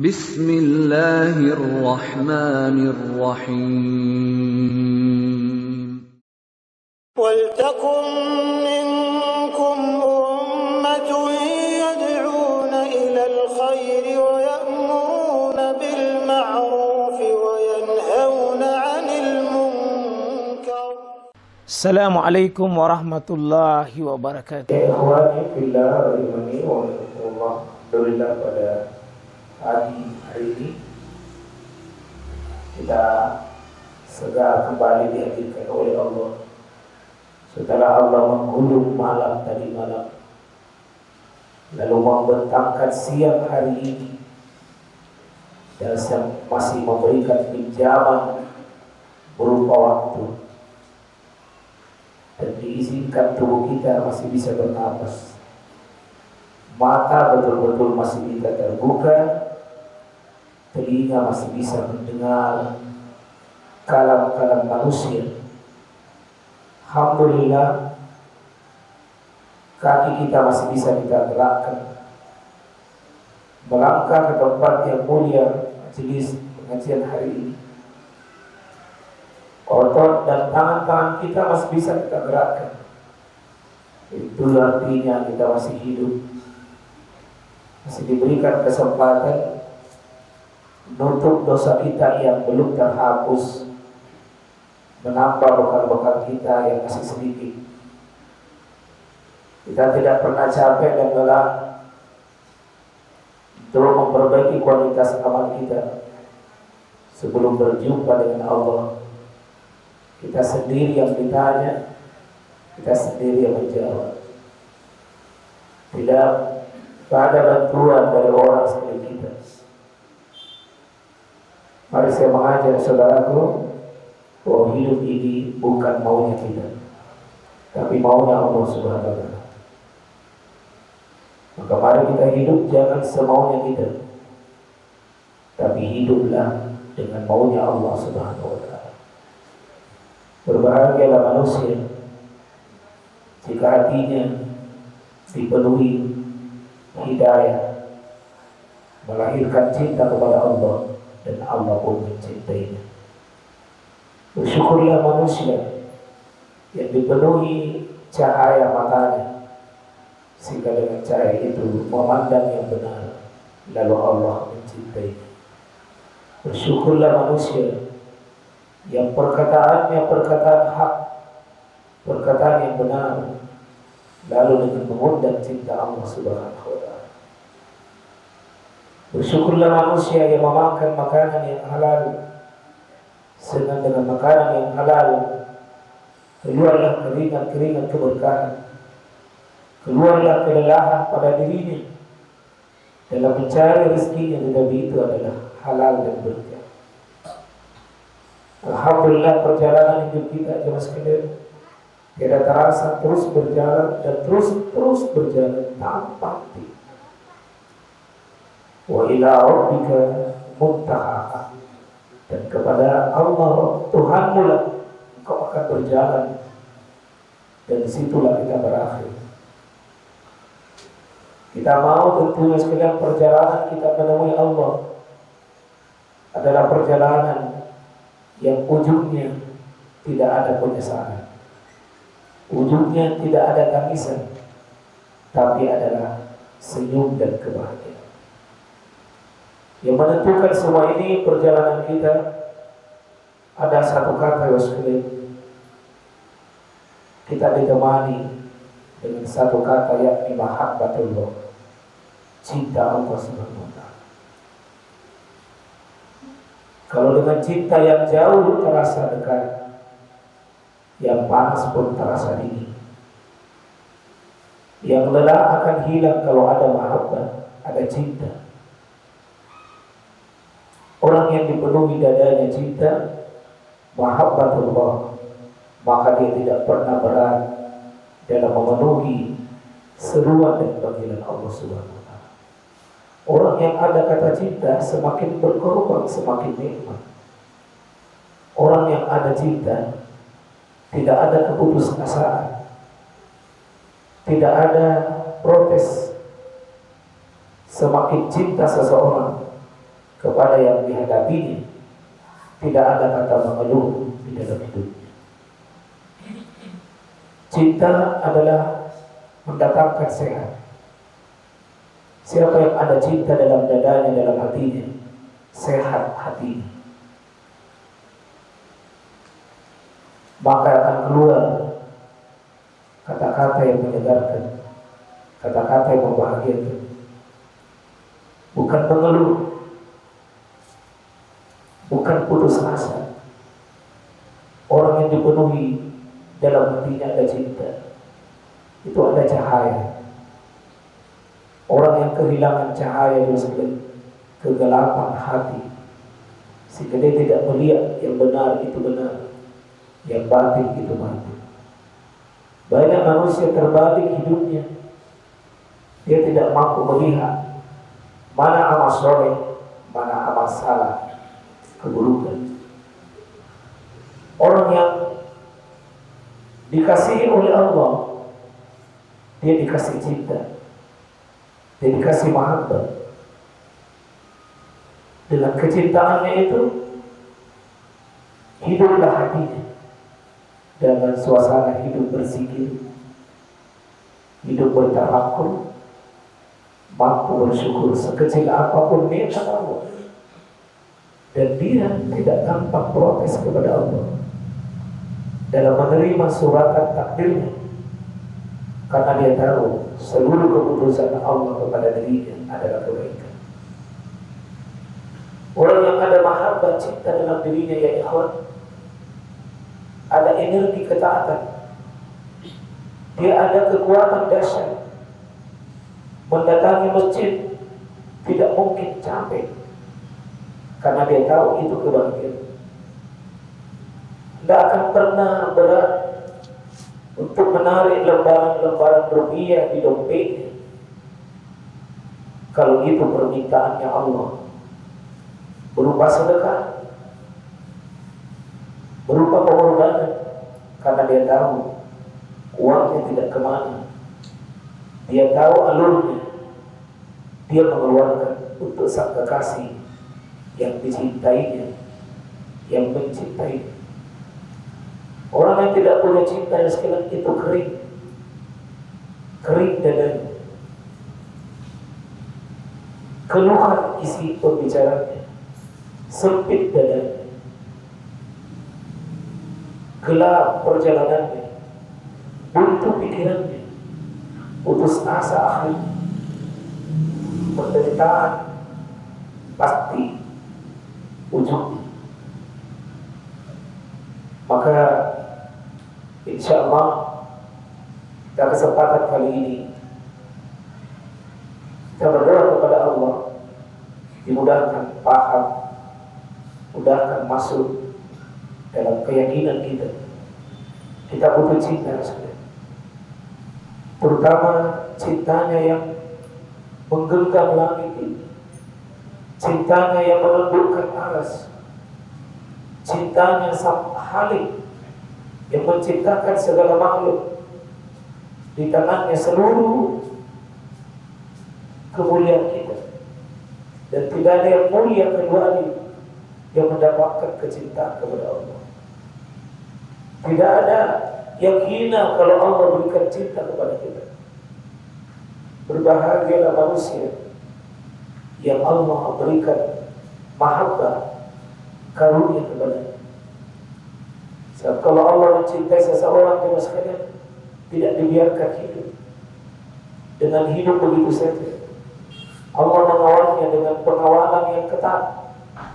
Bismillahirrahmanirrahim. وَلْتَكُنْ مِنْكُمْ أُمَّةٌ يَدْعُونَ إِلَى الْخَيْرِ وَيَأْمُرُونَ بِالْمَعْرُوفِ وَيَنْهَوْنَ عَنِ الْمُنْكَرِ. Assalamualaikum warahmatullahi wabarakatuh. Ikhwani fillah rahimani wa rahimakumullah. Alhamdulillah pada hari ini kita segera kembali dihadirkan oleh Allah. Setelah Allah menggulung malam tadi malam, lalu membentangkan siang hari ini, dan masih memberikan pinjaman berupa waktu, dan diizinkan tubuh kita masih bisa bernapas, mata betul-betul masih bisa terbuka, telinga masih bisa mendengar kalam-kalam manusia. Alhamdulillah, kaki kita masih bisa kita gerakkan melangkah ke tempat yang mulia majelis pengajian hari ini. Otot dan tangan-tangan kita masih bisa kita gerakkan. Itu artinya kita masih hidup, masih diberikan kesempatan menutup dosa kita yang belum terhapus, menambah bekal-bekal kita yang masih sedikit. Kita tidak pernah capek dan lelah untuk memperbaiki kualitas amal kita sebelum berjumpa dengan Allah. Kita sendiri yang ditanya, kita sendiri yang menjawab. Tidak ada bantuan dari orang selain kita. Mari saya mengajak saudaraku bahwa hidup ini bukan maunya kita, tapi maunya Allah Subhanahu wa Ta'ala. Maka mari kita hidup jangan semaunya kita, tapi hiduplah dengan maunya Allah Subhanahu wa Ta'ala. Berbahagialah manusia jika hatinya dipenuhi hidayah, melahirkan cinta kepada Allah, dan Allah pun mencintainya. Bersyukurlah manusia yang dipenuhi cahaya matanya, sehingga dengan cahaya itu memandang yang benar, lalu Allah mencintainya. Bersyukurlah manusia yang perkataannya perkataan hak, perkataan yang benar, lalu dengan mengundang cinta Allah Subhanahu wa Ta'ala. Bersyukurlah manusia yang memakan makanan yang halal, sedang dengan makanan yang halal keluarlah keringat-keringat keberkahan, keluarlah kelelahan pada dirinya dalam mencari rezeki yang tetapi itu adalah halal dan berkah. Alhamdulillah, perjalanan hidup kita jemaah sekalian tidak terasa terus berjalan dan terus berjalan tanpa henti. Wa ila rabbika muntaha, dan kepada Allah Tuhanmu lah engkau akan berjalan, dan disitulah kita berakhir. Kita mau tentunya sekalian perjalanan kita menemui Allah adalah perjalanan yang ujungnya tidak ada penyesalan, ujungnya tidak ada tangisan, tapi adalah senyum dan kebahagiaan. Yang menentukan semua ini perjalanan kita ada satu kata, sekalian. Kita ditemani dengan satu kata, yakni mahabbatullah, cinta Allah Subhanahu wa Ta'ala. Kalau dengan cinta yang jauh terasa dekat, yang panas pun terasa dingin. Yang lelah akan hilang kalau ada mahabbah, ada cinta. Orang yang dipenuhi dadanya cinta, mahabbatullah, maka dia tidak pernah berat dalam memenuhi seruan dan panggilan Allah Subhanahu wa Ta'ala. Orang yang ada kata cinta semakin berkorban, semakin nikmat. Orang yang ada cinta tidak ada keputusasaan, tidak ada protes. Semakin cinta seseorang, kepada yang dihadapinya. Tidak ada kata mengeluh di dalam hidupnya. Cinta adalah mendatangkan sehat. Siapa yang ada cinta dalam dadanya, dalam hatinya, sehat hatinya, maka akan keluar kata-kata yang menyegarkan, kata-kata yang membahagiakan, bukan mengeluh, bukan putus asa. Orang yang dipenuhi dalam hatinya ada cinta, itu ada cahaya. Orang yang kehilangan cahaya itu kegelapan hati, sehingga dia tidak melihat yang benar itu benar, yang batin itu batin. Banyak manusia terbalik hidupnya, dia tidak mampu melihat mana amal soleh, mana amal salah, keburukan. Orang yang dikasihi oleh Allah, dia dikasih cinta, dia dikasih mahabbah. Dengan kecintaannya itu hiduplah hatinya dengan suasana hidup berzikir, hidup bertafakur, mampu bersyukur sekecil apapun nikmat Allah, dan dia tidak gampang protes kepada Allah dalam menerima suratan takdirnya, karena dia tahu seluruh keputusan Allah kepada dirinya adalah kebaikan. Orang yang ada mahabbah cinta dalam dirinya, ya ikhwan, ada energi ketaatan, dia ada kekuatan dahsyat. Mendatangi masjid tidak mungkin capek, karena dia tahu itu kebahagiaan. Tidak akan pernah berat untuk menarik lembaran-lembaran rupiah di dompetnya, kalau itu permintaannya Allah, berupa sedekah, berupa pengorbanan, karena dia tahu uangnya tidak kemana, dia tahu alurnya, dia mengeluarkan untuk sang kekasih yang dicintainya, yang mencintainya. Orang yang tidak punya cinta yang sekalian itu kering dadanya, keluhan isi pembicaranya, sempit dadanya, gelap perjalanannya, buntu pikirannya, putus asa akhirnya, penderitaan pasti ujungnya. Maka insya Allah pada kesempatan kali ini kita berdoa kepada Allah, dimudahkan paham, mudahkan masuk dalam keyakinan kita. Kita butuh cinta, terutama cintanya yang menggenggam langit ini, cintanya yang menundukkan aras, cintanya sang Halik yang menciptakan segala makhluk, di tangannya seluruh kemuliaan kita, dan tidak ada yang mulia kecuali yang mendapatkan kecintaan kepada Allah. Tidak ada yang hina kalau Allah berikan cinta kepada kita. Berbahagialah manusia yang Allah berikan mahabbah, karunia kepada. Sebab kalau Allah mencintai seseorang, dia sekalian tidak dibiarkan hidup dengan hidup begitu saja. Allah mengawalnya dengan pengawalan yang ketat.